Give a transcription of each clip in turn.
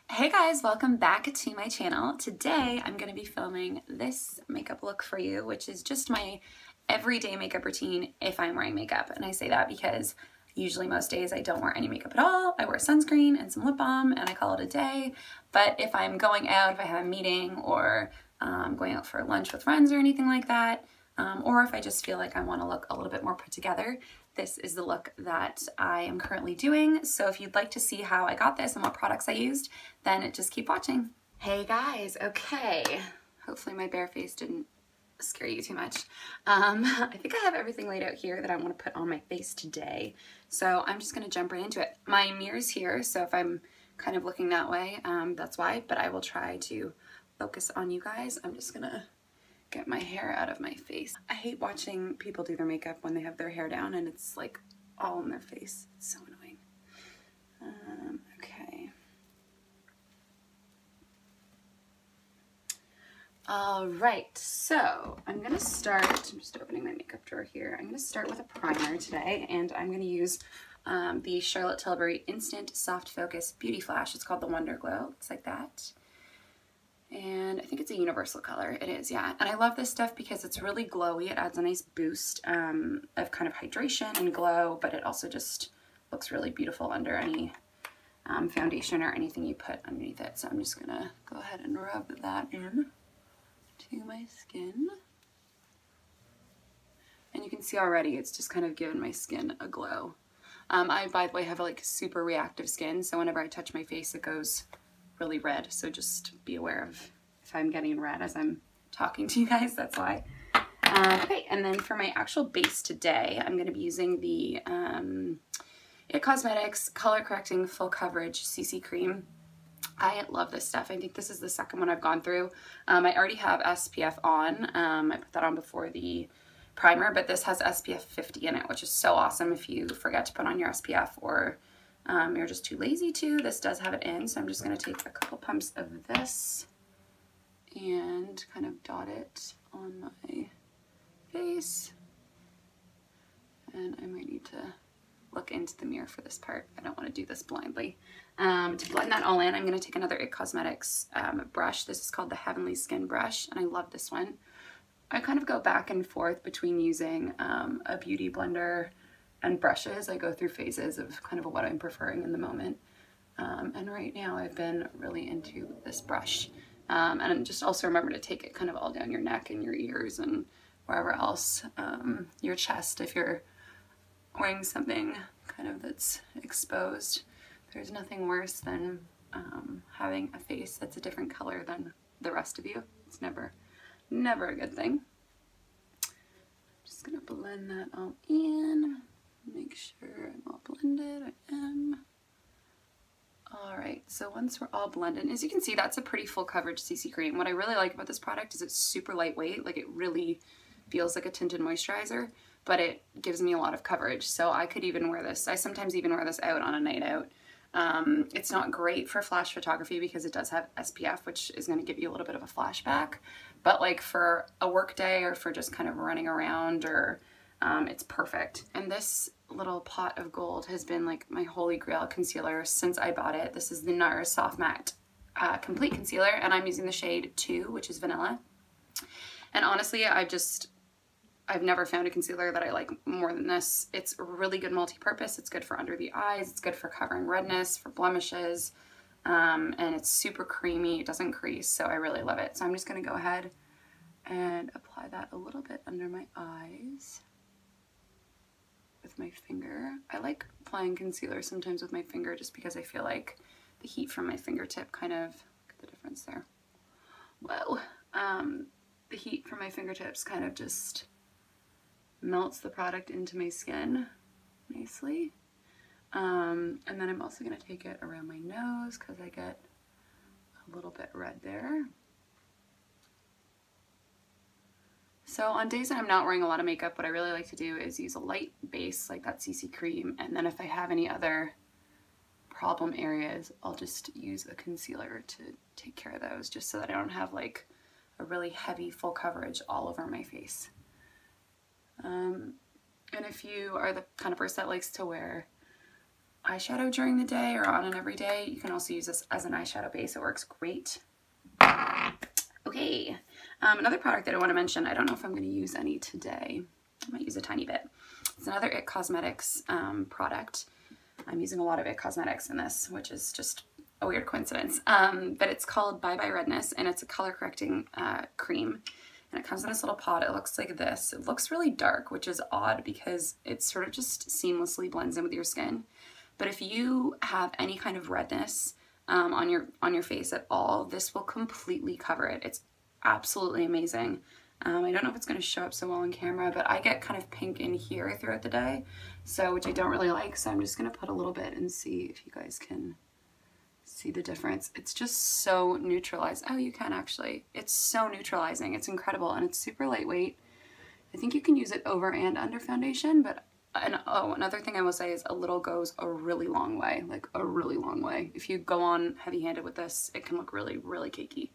Hey guys, welcome back to my channel. Today I'm going to be filming this makeup look for you, which is just my everyday makeup routine if I'm wearing makeup. And I say that because usually most days I don't wear any makeup at all. I wear sunscreen and some lip balm and I call it a day. But if I'm going out, if I have a meeting or going out for lunch with friends or anything like that, or if I just feel like I want to look a little bit more put together, this is the look that I am currently doing. So if you'd like to see how I got this and what products I used, then just keep watching. Hey guys, okay. Hopefully my bare face didn't scare you too much. I think I have everything laid out here that I want to put on my face today. So I'm just gonna jump right into it. My mirror's here, so if I'm kind of looking that way, that's why, but I will try to focus on you guys. I'm just gonna get my hair out of my face. I hate watching people do their makeup when they have their hair down and it's like all in their face. It's so annoying. Okay. All right, so I'm gonna start, I'm just opening my makeup drawer here. I'm gonna start with a primer today and I'm gonna use the Charlotte Tilbury Instant Soft Focus Beauty Flash. It's called the Wonderglow. It's like that. And I think it's a universal color. It is, yeah. And I love this stuff because it's really glowy. It adds a nice boost of kind of hydration and glow, but it also just looks really beautiful under any foundation or anything you put underneath it. So I'm just gonna go ahead and rub that in to my skin. And you can see already it's just kind of given my skin a glow. I, by the way, have like super reactive skin, so whenever I touch my face it goes really red, so just be aware of if I'm getting red as I'm talking to you guys, that's why. Okay, and then for my actual base today, I'm going to be using the It Cosmetics Color Correcting Full Coverage CC Cream. I love this stuff. I think this is the second one I've gone through. I already have SPF on. I put that on before the primer, but this has SPF 50 in it, which is so awesome if you forget to put on your SPF or you're just too lazy to. This does have it in, so I'm just going to take a couple pumps of this and kind of dot it on my face. And I might need to look into the mirror for this part. I don't want to do this blindly. To blend that all in, I'm going to take another It Cosmetics brush. This is called the Heavenly Skin Brush, and I love this one. I kind of go back and forth between using a beauty blender and brushes. I go through phases of kind of what I'm preferring in the moment. And right now I've been really into this brush. And just also remember to take it kind of all down your neck and your ears and wherever else, your chest if you're wearing something kind of that's exposed. There's nothing worse than having a face that's a different color than the rest of you. It's never a good thing. Just gonna blend that all in. Make sure I'm all blended. I am. Alright, so once we're all blended, as you can see, that's a pretty full coverage CC cream. What I really like about this product is it's super lightweight. Like, it really feels like a tinted moisturizer, but it gives me a lot of coverage. So I could even wear this. I sometimes even wear this out on a night out. It's not great for flash photography because it does have SPF, which is going to give you a little bit of a flashback. But like for a work day or for just kind of running around, or it's perfect. And this little pot of gold has been like my holy grail concealer since I bought it. This is the Nars Soft Matte Complete Concealer, and I'm using the shade 2, which is vanilla. And honestly, I've never found a concealer that I like more than this. It's really good multi-purpose. It's good for under the eyes. It's good for covering redness, for blemishes, and it's super creamy. It doesn't crease, so I really love it. So I'm just going to go ahead and apply that a little bit under my eyes with my finger. I like applying concealer sometimes with my finger just because I feel like the heat from my fingertip kind of, look at the difference there. Whoa. The heat from my fingertips kind of just melts the product into my skin nicely. And then I'm also going to take it around my nose because I get a little bit red there. So on days that I'm not wearing a lot of makeup, what I really like to do is use a light base like that CC cream, and then if I have any other problem areas, I'll just use a concealer to take care of those, just so that I don't have like a really heavy full coverage all over my face. And if you are the kind of person that likes to wear eyeshadow during the day or on an everyday. You can also use this as an eyeshadow base. It works great. Okay, another product that I want to mention, I don't know if I'm going to use any today. I might use a tiny bit. It's another IT Cosmetics product. I'm using a lot of IT Cosmetics in this, which is just a weird coincidence. But it's called Bye Bye Redness, and it's a color correcting cream. And it comes in this little pot. It looks like this. It looks really dark, which is odd because it sort of just seamlessly blends in with your skin. But if you have any kind of redness on your face at all, this will completely cover it. It's absolutely amazing. I don't know if it's going to show up so well on camera, but I get kind of pink in here throughout the day, so which I don't really like. So I'm just going to put a little bit and see if you guys can see the difference. It's just so neutralized. Oh, you can actually. It's so neutralizing. It's incredible, and it's super lightweight. I think you can use it over and under foundation, but another thing I will say is a little goes a really long way, like a really long way. If you go on heavy-handed with this, it can look really, really cakey.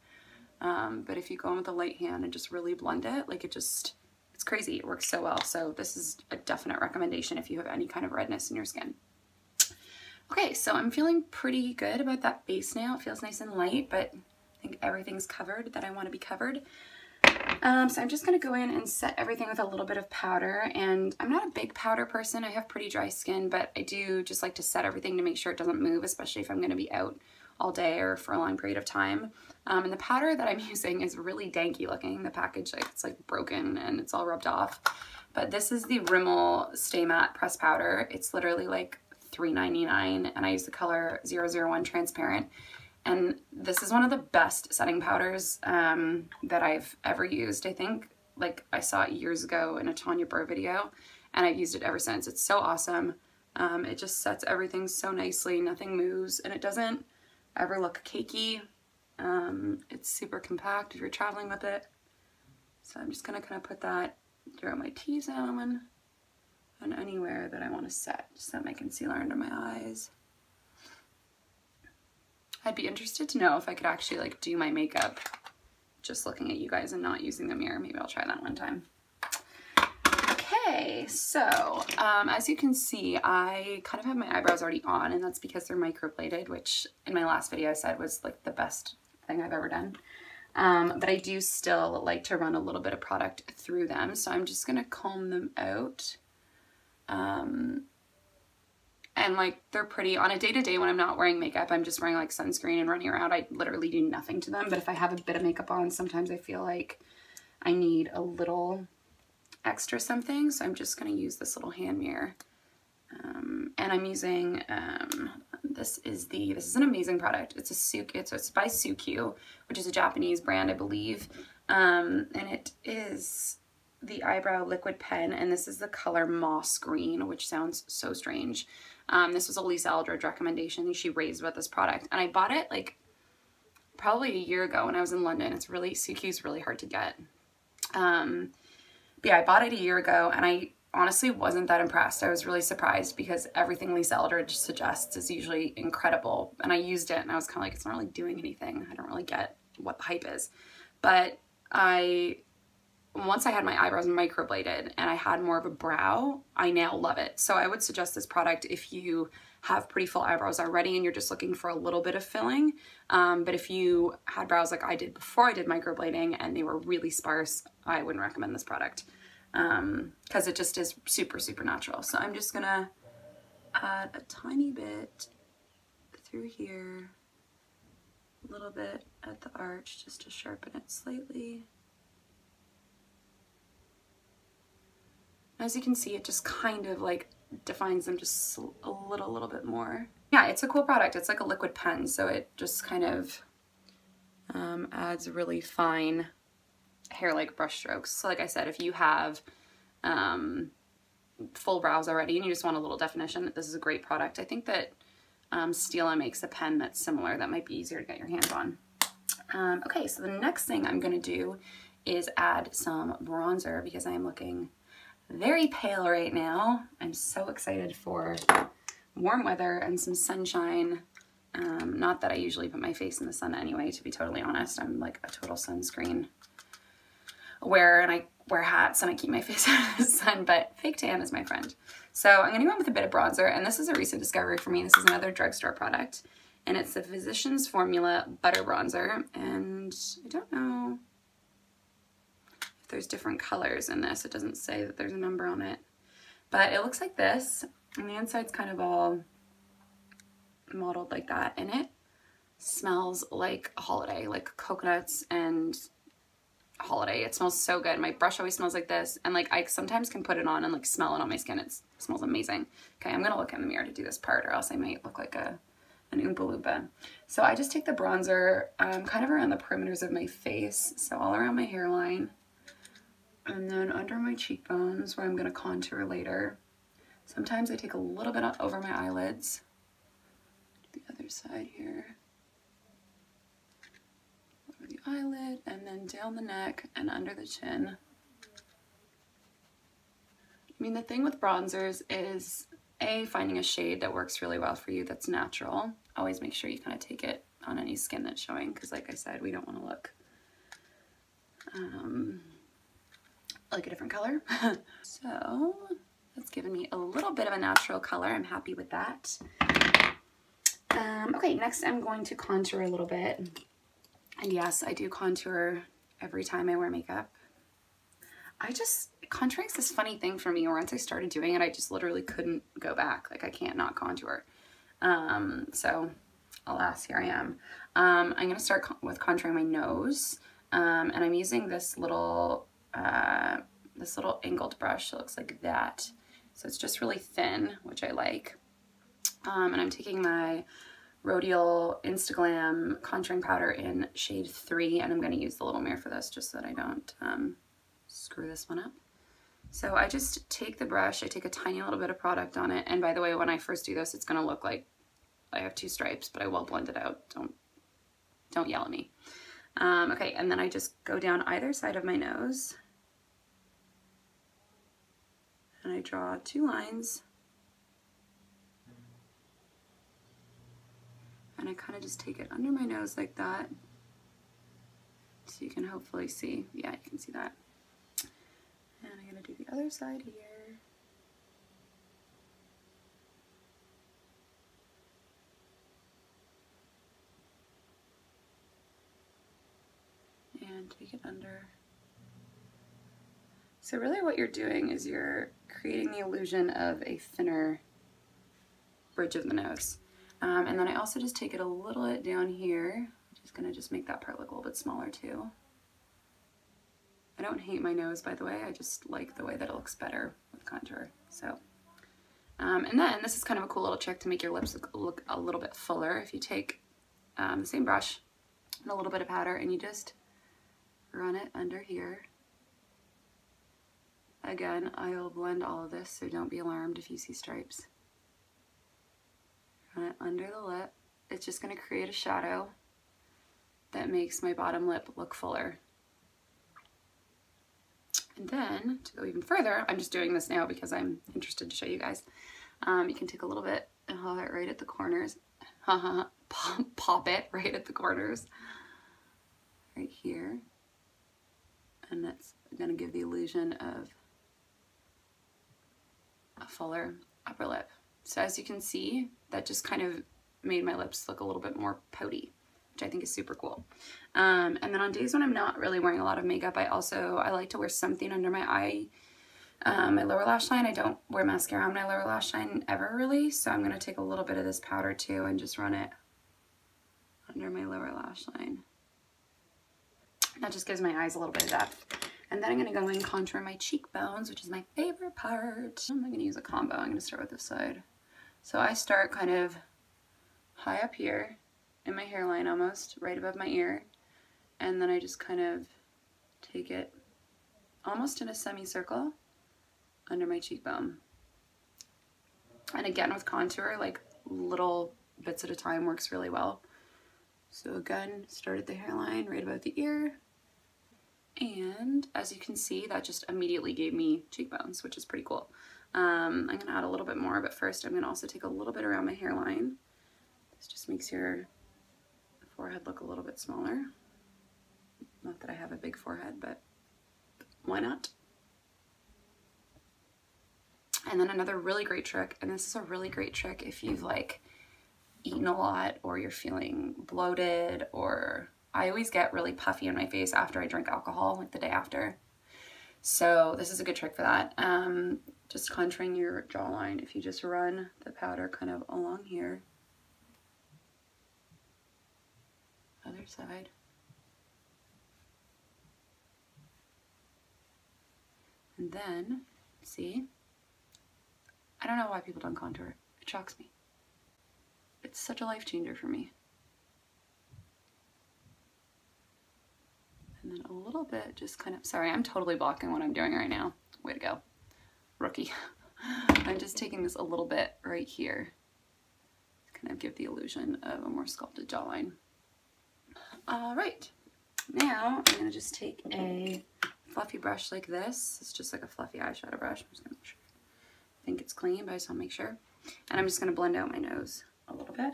But if you go in with a light hand and just really blend it, like it's crazy. It works so well. So this is a definite recommendation if you have any kind of redness in your skin. Okay, so I'm feeling pretty good about that base now. It feels nice and light, but I think everything's covered that I want to be covered. So I'm just going to go in and set everything with a little bit of powder, and I'm not a big powder person. I have pretty dry skin, but I do just like to set everything to make sure it doesn't move, especially if I'm going to be out all day or for a long period of time. And the powder that I'm using is really danky looking. The package, like, it's like broken and it's all rubbed off. But this is the Rimmel Stay Matte pressed powder. It's literally like $3.99, and I use the color 001 transparent. And this is one of the best setting powders that I've ever used. I think, like, I saw it years ago in a Tanya Burr video, and I've used it ever since. It's so awesome. It just sets everything so nicely. Nothing moves, and it doesn't ever look cakey. It's super compact if you're traveling with it. So I'm just gonna kind of put that throughout my T-zone and anywhere that I want to set. Set my concealer under my eyes. I'd be interested to know if I could actually like do my makeup just looking at you guys and not using the mirror. Maybe I'll try that one time. Okay, so as you can see, I kind of have my eyebrows already on, and that's because they're microbladed, which in my last video I said was like the best thing I've ever done. But I do still like to run a little bit of product through them, so I'm just gonna comb them out. And like, they're pretty. On a day-to-day when I'm not wearing makeup, I'm just wearing like sunscreen and running around, I literally do nothing to them. But if I have a bit of makeup on, sometimes I feel like I need a little extra something. So I'm just going to use this little hand mirror. And I'm using, this is an amazing product. It's a Suqqu, it's by Suqqu, which is a Japanese brand, I believe. And it is the Eyebrow Liquid pen, and this is the color Moss Green, which sounds so strange. This was a Lisa Eldridge recommendation. She raved about this product, and I bought it like probably a year ago when I was in London. It's really, Suqqu really hard to get. But yeah, I bought it a year ago, and I honestly wasn't that impressed. I was really surprised because everything Lisa Eldridge suggests is usually incredible, and I used it and I was kind of like, it's not really doing anything. I don't really get what the hype is. But once I had my eyebrows microbladed and I had more of a brow, I now love it. So I would suggest this product if you have pretty full eyebrows already and you're just looking for a little bit of filling. But if you had brows like I did before I did microblading and they were really sparse, I wouldn't recommend this product because it just is super, super natural. So I'm just gonna add a tiny bit through here, a little bit at the arch just to sharpen it slightly. As you can see, it just kind of like defines them just a little bit more. Yeah, it's a cool product. It's like a liquid pen, so it just kind of adds really fine hair-like brush strokes. So like I said, if you have full brows already and you just want a little definition, this is a great product. I think that Stila makes a pen that's similar that might be easier to get your hands on. Okay, so the next thing I'm gonna do is add some bronzer because I am looking very pale right now. I'm so excited for warm weather and some sunshine. Not that I usually put my face in the sun anyway, to be totally honest. I'm like a total sunscreen wearer, and I wear hats and I keep my face out of the sun, but fake tan is my friend. So I'm going to go in with a bit of bronzer, and this is a recent discovery for me. This is another drugstore product, and it's the Physicians Formula Butter Bronzer, and I don't know if there's different colors in this. It doesn't say that there's a number on it, but it looks like this, and the inside's kind of all modeled like that, and it smells like a holiday, like coconuts and holiday. It smells so good. My brush always smells like this, and like I sometimes can put it on and like smell it on my skin. It smells amazing. Okay, I'm gonna look in the mirror to do this part, or else I might look like an Oompa Loompa. So I just take the bronzer kind of around the perimeters of my face, so all around my hairline, and then under my cheekbones where I'm gonna contour later. Sometimes I take a little bit over my eyelids. The other side here. The eyelid, and then down the neck and under the chin. I mean, the thing with bronzers is finding a shade that works really well for you that's natural. Always make sure you kind of take it on any skin that's showing, because like I said, we don't want to look like a different color. So that's given me a little bit of a natural color. I'm happy with that. Okay, next I'm going to contour a little bit. And yes, I do contour every time I wear makeup. Contouring's this funny thing for me, or once I started doing it, I just literally couldn't go back. Like I can't not contour. So alas, here I am. I'm gonna start with contouring my nose. And I'm using this little angled brush. It looks like that. So it's just really thin, which I like. And I'm taking my Rodial Instaglam contouring powder in shade 3, and I'm going to use the little mirror for this just so that I don't screw this one up. So I just take the brush, I take a tiny little bit of product on it, and by the way, when I first do this, it's going to look like I have 2 stripes, but I will blend it out. Don't yell at me. Okay, and then I just go down either side of my nose, and I draw 2 lines. And I kind of just take it under my nose like that. So you can hopefully see. Yeah, you can see that. And I'm going to do the other side here. And take it under. So really what you're doing is you're creating the illusion of a thinner bridge of the nose. And then I also just take it a little bit down here. I'm just gonna just make that part look a little bit smaller too. I don't hate my nose, by the way. I just like the way that it looks better with contour. So, and then this is kind of a cool little trick to make your lips look a little bit fuller. If you take the same brush and a little bit of powder and you just run it under here. Again, I'll blend all of this, so don't be alarmed if you see stripes. Run it under the lip. It's just going to create a shadow that makes my bottom lip look fuller. And then, to go even further, I'm just doing this now because I'm interested to show you guys. You can take a little bit and hold it right at the corners. Pop it right at the corners. Right here. And that's going to give the illusion of a fuller upper lip. So as you can see, that just kind of made my lips look a little bit more pouty, which I think is super cool. And then on days when I'm not really wearing a lot of makeup, I like to wear something under my eye, my lower lash line. I don't wear mascara on my lower lash line ever really, so I'm going to take a little bit of this powder too and just run it under my lower lash line. That just gives my eyes a little bit of depth. And then I'm going to go in and contour my cheekbones, which is my favorite part. I'm going to use a combo. I'm going to start with this side. So I start kind of high up here in my hairline almost, right above my ear. And then I just kind of take it almost in a semicircle under my cheekbone. And again with contour, like little bits at a time works really well. So again, start at the hairline right above the ear. And as you can see, that just immediately gave me cheekbones, which is pretty cool. I'm going to add a little bit more, but first I'm going to also take a little bit around my hairline. This just makes your forehead look a little bit smaller. Not that I have a big forehead, but why not? And then another really great trick, and this is a really great trick if you've like eaten a lot or you're feeling bloated, or I always get really puffy in my face after I drink alcohol, like the day after. So this is a good trick for that. Just contouring your jawline, if you just run the powder kind of along here. Other side. And then, see? I don't know why people don't contour. It shocks me. It's such a life changer for me. And then a little bit, just kind of, sorry, I'm totally blocking what I'm doing right now. Way to go. Rookie. I'm just taking this a little bit right here to kind of give the illusion of a more sculpted jawline. All right, now I'm gonna just take a fluffy brush like this. It's just like a fluffy eyeshadow brush. I'm just gonna make sure. I think it's clean, but I just want to make sure. And I'm just gonna blend out my nose a little bit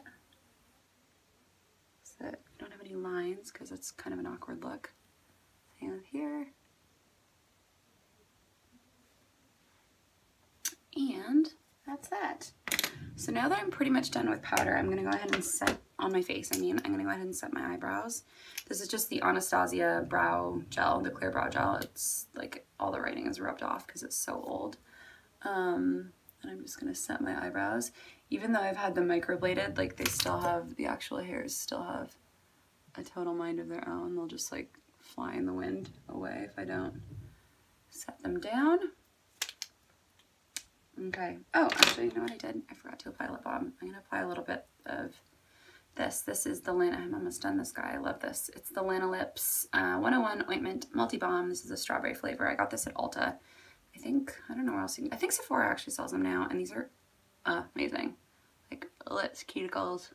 so that I don't have any lines, because it's kind of an awkward look. Same with here. And that's that. So now that I'm pretty much done with powder, I'm gonna go ahead and set on my face. I'm gonna go ahead and set my eyebrows. This is just the Anastasia brow gel, the clear brow gel. It's like all the writing is rubbed off because it's so old. And I'm just gonna set my eyebrows. Even though I've had them microbladed, like they still have, the actual hairs still have a total mind of their own. They'll just like fly in the wind away if I don't set them down. Okay. Oh, actually, you know what I did? I forgot to apply lip balm. I'm gonna apply a little bit of this. This is the Lana, I'm almost done this guy. I love this. It's the Lana Lips 101 Ointment Multi-Balm. This is a strawberry flavor. I got this at Ulta. I don't know where else you can, I think Sephora actually sells them now, and these are amazing. Like lips, cuticles.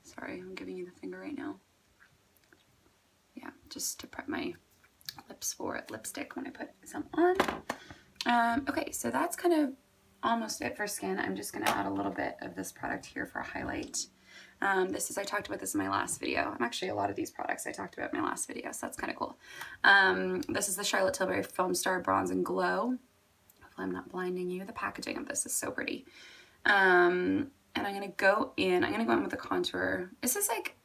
Sorry, I'm giving you the finger right now. Yeah, just to prep my lips for lipstick when I put some on. Okay, so that's kind of almost it for skin. I'm just gonna add a little bit of this product here for a highlight. I talked about this in my last video. And actually a lot of these products I talked about in my last video, so that's kind of cool. This is the Charlotte Tilbury Filmstar Bronze and Glow. Hopefully I'm not blinding you. The packaging of this is so pretty. And I'm gonna go in with a contour. This is like,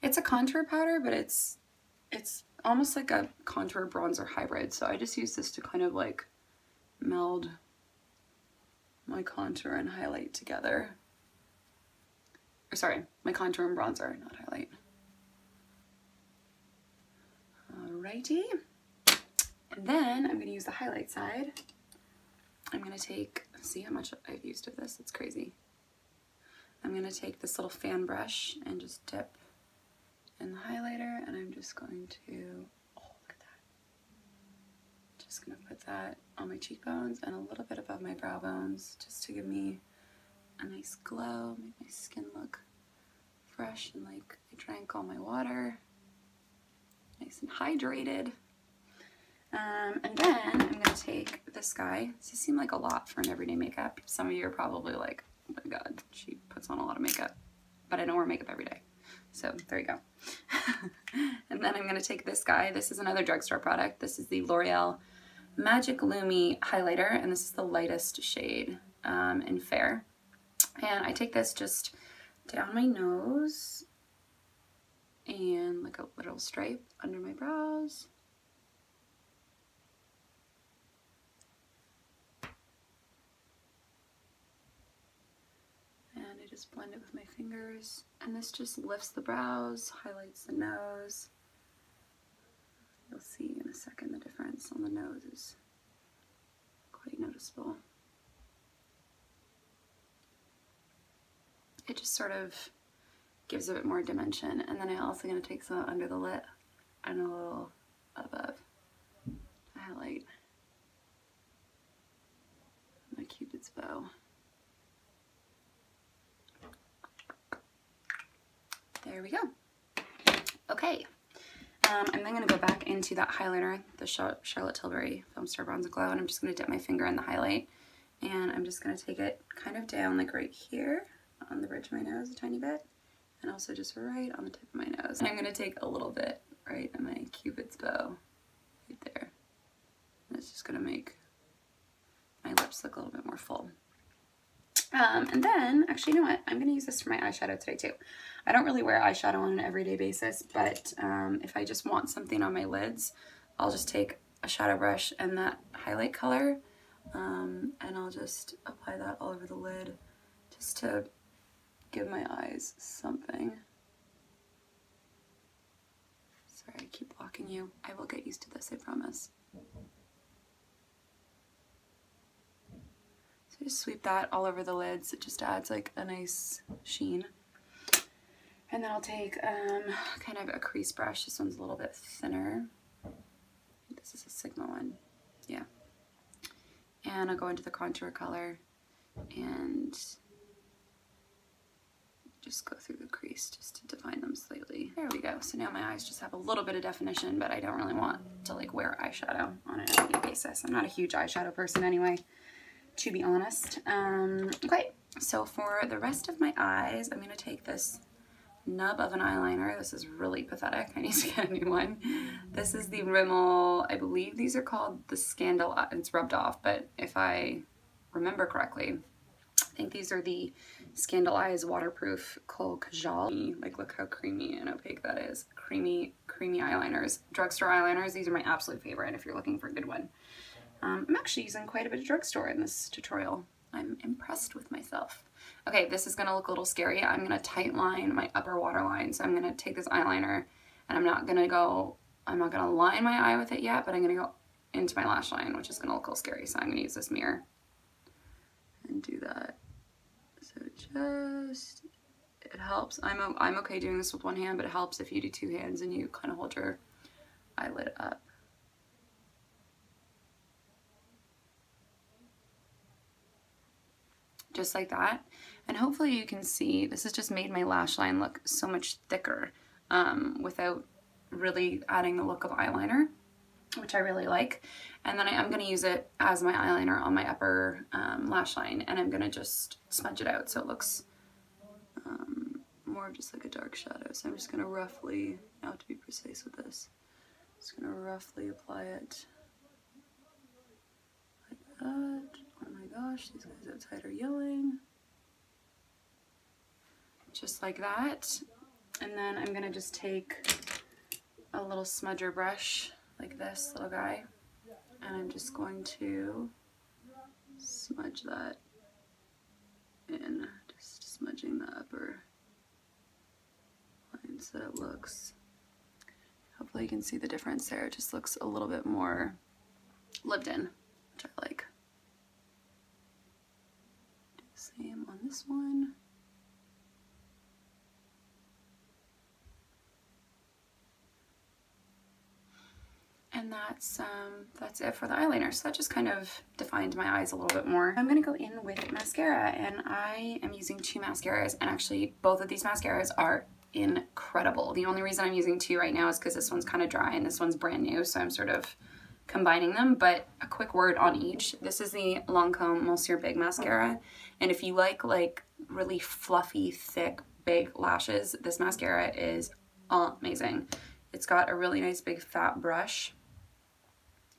it's a contour powder, but it's almost like a contour bronzer hybrid. So I just use this to kind of like meld my contour and highlight together. Or sorry, my contour and bronzer, not highlight. Alrighty. And then I'm gonna use the highlight side. I'm gonna take, see how much I've used of this, it's crazy. I'm gonna take this little fan brush and just dip in the highlighter, and I'm just going to, oh, look at that. Just gonna put that on my cheekbones and a little bit above my brow bones, just to give me a nice glow, make my skin look fresh and like I drank all my water, nice and hydrated. And then I'm gonna take this guy. Does this seem like a lot for an everyday makeup? Some of you are probably like, oh my god, she puts on a lot of makeup, but I don't wear makeup every day. So there you go. And then I'm gonna take this guy. This is another drugstore product. This is the L'Oreal Magic Lumi highlighter, and this is the lightest shade in Fair. And I take this just down my nose and like a little stripe under my brows. And I just blend it with my fingers. And this just lifts the brows, highlights the nose. You'll see in a second the difference on the nose is quite noticeable. It just sort of gives a bit more dimension. And then I'm also going to take some under the lip and a little above to highlight my Cupid's bow. There we go. Okay. I'm then going to go back into that highlighter, the Charlotte Tilbury Filmstar Bronze and Glow, and I'm just going to dip my finger in the highlight. And I'm just going to take it kind of down like right here on the bridge of my nose a tiny bit, and also just right on the tip of my nose. And I'm going to take a little bit right in my Cupid's bow, right there. And it's just gonna make my lips look a little bit more full. And then, actually, you know what? I'm going to use this for my eyeshadow today, too. I don't really wear eyeshadow on an everyday basis, but if I just want something on my lids, I'll just take a shadow brush and that highlight color, and I'll just apply that all over the lid just to give my eyes something. Sorry, I keep blocking you. I will get used to this, I promise. Just sweep that all over the lids. It just adds like a nice sheen. And then I'll take kind of a crease brush. This one's a little bit thinner. This is a Sigma one. Yeah. And I'll go into the contour color and just go through the crease just to define them slightly. There we go. So now my eyes just have a little bit of definition, but I don't really want to like wear eyeshadow on an everyday basis. I'm not a huge eyeshadow person anyway, to be honest. Okay, so for the rest of my eyes, I'm going to take this nub of an eyeliner. This is really pathetic. I need to get a new one. This is the Rimmel, I believe these are called the Scandal, it's rubbed off, but if I remember correctly, I think these are the Scandal Eyes Waterproof Kohl Kajal. Like, look how creamy and opaque that is. Creamy eyeliners. Drugstore eyeliners, these are my absolute favorite if you're looking for a good one. I'm actually using quite a bit of drugstore in this tutorial. I'm impressed with myself. Okay, this is gonna look a little scary. I'm gonna tight line my upper waterline. So I'm gonna take this eyeliner and I'm not gonna line my eye with it yet, but I'm gonna go into my lash line, which is gonna look a little scary. So I'm gonna use this mirror and do that. So it helps. I'm okay doing this with one hand, but it helps if you do two hands and you kind of hold your eyelid up. Just like that. And hopefully you can see, this has just made my lash line look so much thicker without really adding the look of eyeliner, which I really like. And then I'm going to use it as my eyeliner on my upper lash line, and I'm going to just smudge it out so it looks more of just like a dark shadow. So I'm just going to roughly, now to be precise with this, just going to roughly apply it like that. Oh my gosh, these guys outside are yelling. Just like that. And then I'm gonna just take a little smudger brush like this little guy, and I'm just going to smudge that in, just smudging the upper line so that it looks, hopefully you can see the difference there. It just looks a little bit more lived in, which I like. Do the same on this one. And that's it for the eyeliner. So that just kind of defined my eyes a little bit more. I'm gonna go in with mascara, and I am using two mascaras, and actually both of these mascaras are incredible. The only reason I'm using two right now is because this one's kind of dry and this one's brand new, so I'm sort of combining them. But a quick word on each. This is the Lancome Monsieur Big mascara, and if you like really fluffy, thick, big lashes, this mascara is amazing. It's got a really nice big fat brush,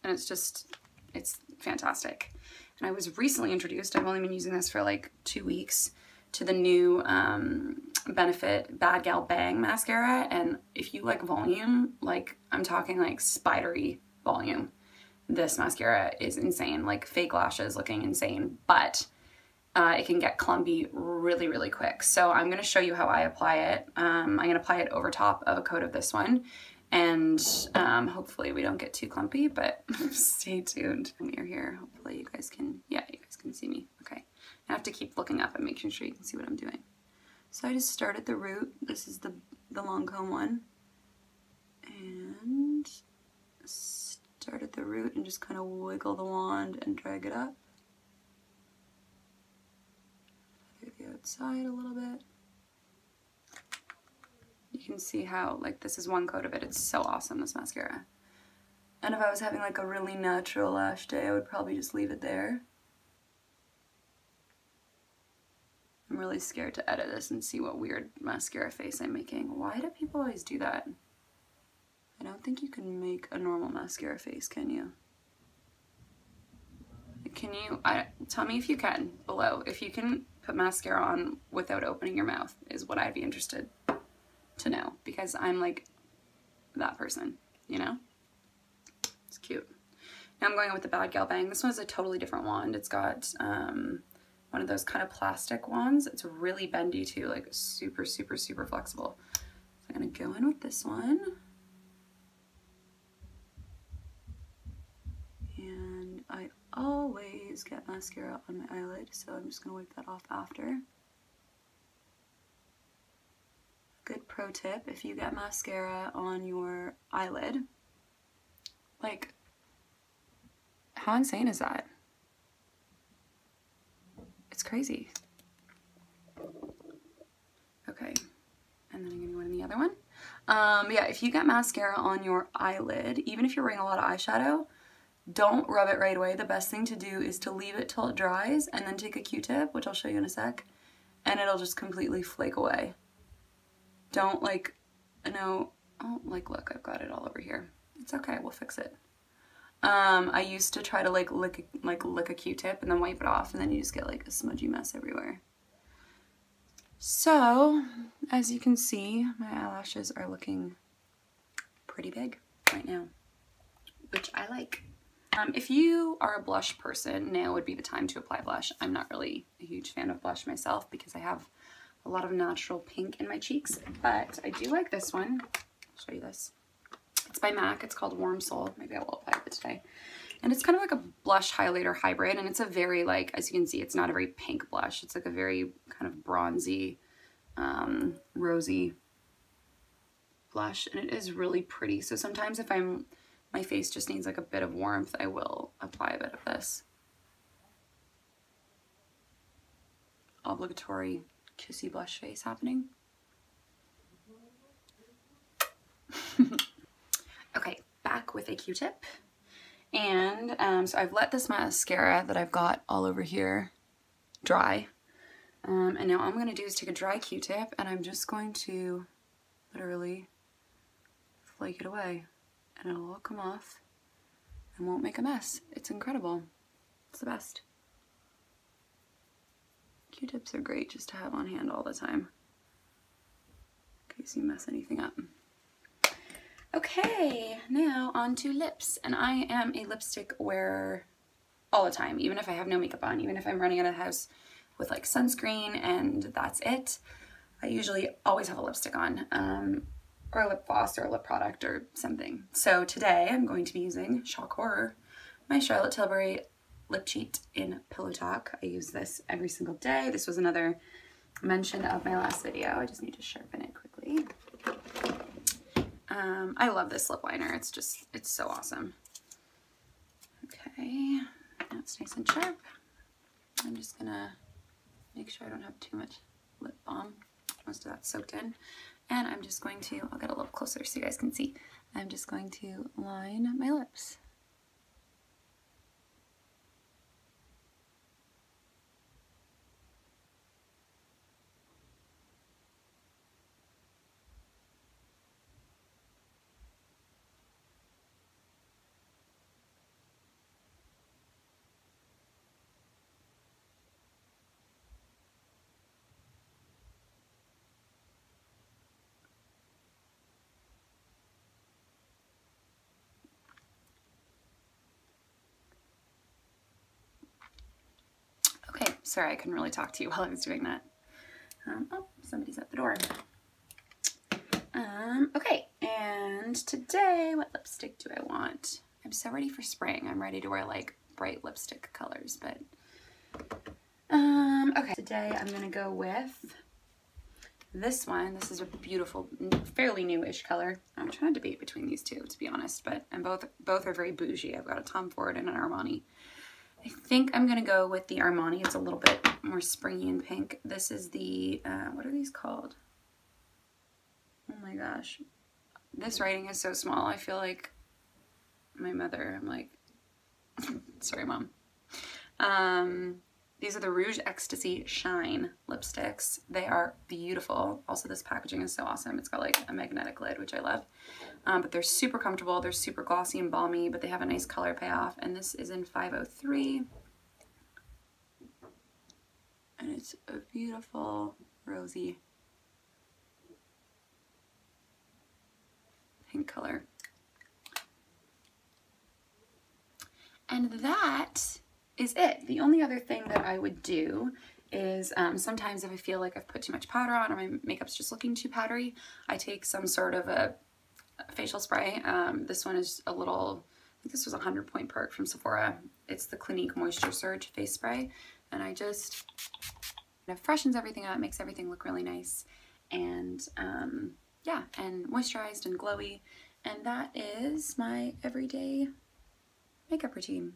and it's fantastic. And I was recently introduced, I've only been using this for like 2 weeks, to the new Benefit Bad Gal Bang mascara. And if you like volume, like I'm talking like spidery volume, this mascara is insane. Like fake lashes looking insane, but it can get clumpy really, really quick. So I'm going to show you how I apply it. I'm going to apply it over top of a coat of this one, and hopefully we don't get too clumpy, but stay tuned. Mirror here, hopefully you guys can, yeah, you guys can see me. Okay, I have to keep looking up and making sure you can see what I'm doing. So I just start at the root. This is the Lancome one, and start at the root and just kind of wiggle the wand and drag it up. The outside a little bit. You can see how, like, this is one coat of it. It's so awesome, this mascara. And if I was having like a really natural lash day, I would probably just leave it there. I'm really scared to edit this and see what weird mascara face I'm making. Why do people always do that? I don't think you can make a normal mascara face, can you? Can you, tell me if you can below. If you can put mascara on without opening your mouth is what I'd be interested to know, because I'm like that person, you know? It's cute. Now I'm going with the Bad Gal Bang. This one's a totally different wand. It's got one of those kind of plastic wands. It's really bendy too, like super, super, super flexible. So I'm gonna go in with this one. And I always get mascara on my eyelid, so I'm just gonna wipe that off after. Good pro tip, if you get mascara on your eyelid, like, how insane is that? It's crazy. Okay, and then I'm gonna go in the other one. Yeah, if you get mascara on your eyelid, even if you're wearing a lot of eyeshadow, don't rub it right away. The best thing to do is to leave it till it dries and then take a Q-tip, which I'll show you in a sec, and it'll just completely flake away. Don't like, no, oh, like look, I've got it all over here. It's okay, we'll fix it. I used to try to like lick a Q-tip and then wipe it off, and then you just get like a smudgy mess everywhere. So, as you can see, my eyelashes are looking pretty big right now, which I like. If you are a blush person, now would be the time to apply blush. I'm not really a huge fan of blush myself because I have a lot of natural pink in my cheeks, but I do like this one. I'll show you this. It's by MAC. It's called Warm Soul. Maybe I will apply it today. And it's kind of like a blush highlighter hybrid, and it's a very, like, as you can see, it's not a very pink blush. It's like a very kind of bronzy, rosy blush, and it is really pretty. So sometimes if my face just needs like a bit of warmth, I will apply a bit of this. Obligatory kissy blush face happening. Okay, back with a Q-tip. And so I've let this mascara that I've got all over here dry. And now all I'm gonna do is take a dry Q-tip and I'm just going to literally flake it away. And it'll all come off and won't make a mess. It's incredible. It's the best. Q-tips are great just to have on hand all the time, in case you mess anything up. Okay, now on to lips. And I am a lipstick wearer all the time, even if I have no makeup on, even if I'm running out of the house with like sunscreen and that's it. I usually always have a lipstick on. Or a lip gloss or a lip product or something. So today I'm going to be using, shock horror, my Charlotte Tilbury Lip Cheat in Pillow Talk. I use this every single day. This was another mention of my last video. I just need to sharpen it quickly. I love this lip liner. It's so awesome. Okay, now it's nice and sharp. I'm just gonna make sure I don't have too much lip balm. Most of that's soaked in. And I'm just going to, I'll get a little closer so you guys can see. I'm just going to line my lips. Okay, sorry I couldn't really talk to you while I was doing that. Oh, somebody's at the door. Okay, and today, what lipstick do I want? I'm so ready for spring. I'm ready to wear like bright lipstick colors, but okay. Today I'm gonna go with this one. This is a beautiful, fairly newish color. I'm trying to debate between these two, to be honest, but both are very bougie. I've got a Tom Ford and an Armani. I think I'm gonna go with the Armani. It's a little bit more springy and pink. This is the, what are these called? Oh my gosh. This writing is so small. I feel like my mother. I'm like, sorry, Mom. These are the Rouge Ecstasy Shine lipsticks. They are beautiful. Also, this packaging is so awesome. It's got like a magnetic lid, which I love. But they're super comfortable. They're super glossy and balmy, but they have a nice color payoff. And this is in 503. And it's a beautiful rosy pink color. And that is it. The only other thing that I would do is sometimes if I feel like I've put too much powder on or my makeup's just looking too powdery, I take some sort of a facial spray. This one is a little, I think this was a 100-point perk from Sephora. It's the Clinique Moisture Surge face spray. And I just, it freshens everything up, makes everything look really nice. And yeah, and moisturized and glowy. And that is my everyday makeup routine.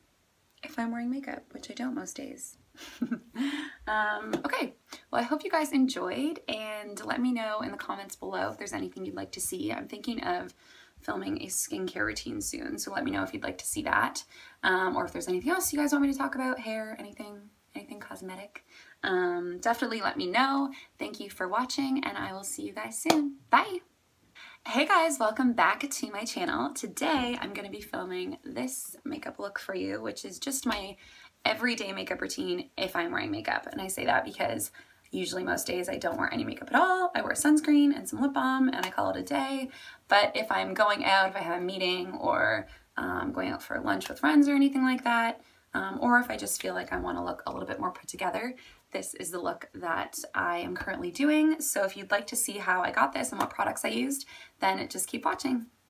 If I'm wearing makeup, which I don't most days. Okay, well, I hope you guys enjoyed, and let me know in the comments below if there's anything you'd like to see. I'm thinking of filming a skincare routine soon, so let me know if you'd like to see that, or if there's anything else you guys want me to talk about, hair, anything cosmetic. Definitely let me know. Thank you for watching, and I will see you guys soon. Bye! Hey guys, welcome back to my channel. Today I'm going to be filming this makeup look for you, which is just my everyday makeup routine if I'm wearing makeup. And I say that because usually most days I don't wear any makeup at all. I wear sunscreen and some lip balm and I call it a day. But if I'm going out, if I have a meeting or going out for lunch with friends or anything like that, or if I just feel like I want to look a little bit more put together, this is the look that I am currently doing. So if you'd like to see how I got this and what products I used, then just keep watching.